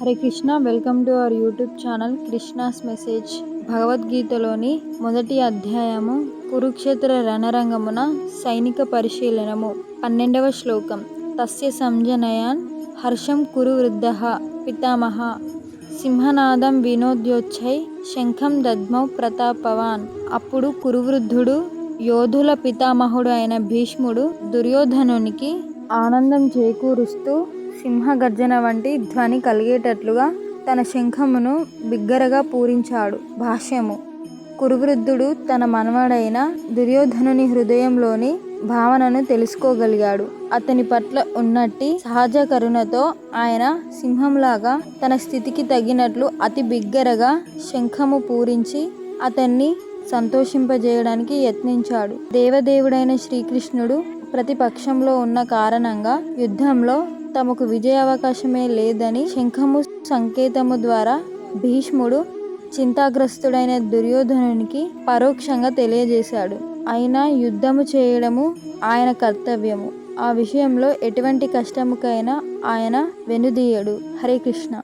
Hare Krishna. Welcome to our YouTube channel Krishna's message. భగవద్గీతలోని మొదటి అధ్యాయము కురుక్షేత్ర రణరంగమున సైనిక పరిశీలనము. 12వ శ్లోకం. తస్య సంజనయాన్ హర్షం కురు వృద్ధః పితామహ సింహనాదం వినోద్యోచ్చై శంఖం దద్మౌ ప్రతాపవాన్. అప్పుడు కురువృద్ధుడు యోధుల పితామహుడు అయిన భీష్ముడు దుర్యోధనునికి ఆనందం చేకూరుస్తూ సింహగర్జన వంటి ధ్వని కలిగేటట్లుగా తన శంఖమును బిగ్గరగా పూరించాడు. భాష్యము. కురువృద్ధుడు తన మనవడైన దుర్యోధనుని హృదయంలోని భావనను తెలుసుకోగలిగాడు. అతని పట్ల ఉన్నట్టి సహజ కరుణతో ఆయన సింహంలాగా తన స్థితికి తగినట్లు అతి బిగ్గరగా శంఖము పూరించి అతన్ని సంతోషింపజేయడానికి యత్నించాడు. దేవదేవుడైన శ్రీకృష్ణుడు ప్రతిపక్షంలో ఉన్న కారణంగా యుద్ధంలో తమకు విజయావకాశమే లేదని శంఖము సంకేతము ద్వారా భీష్ముడు చింతాగ్రస్తుడైన దుర్యోధనునికి పరోక్షంగా తెలియజేశాడు. అయినా యుద్ధము చేయడము ఆయన కర్తవ్యము. ఆ విషయంలో ఎటువంటి కష్టముకైనా ఆయన వెనుదీయడు. హరే కృష్ణ.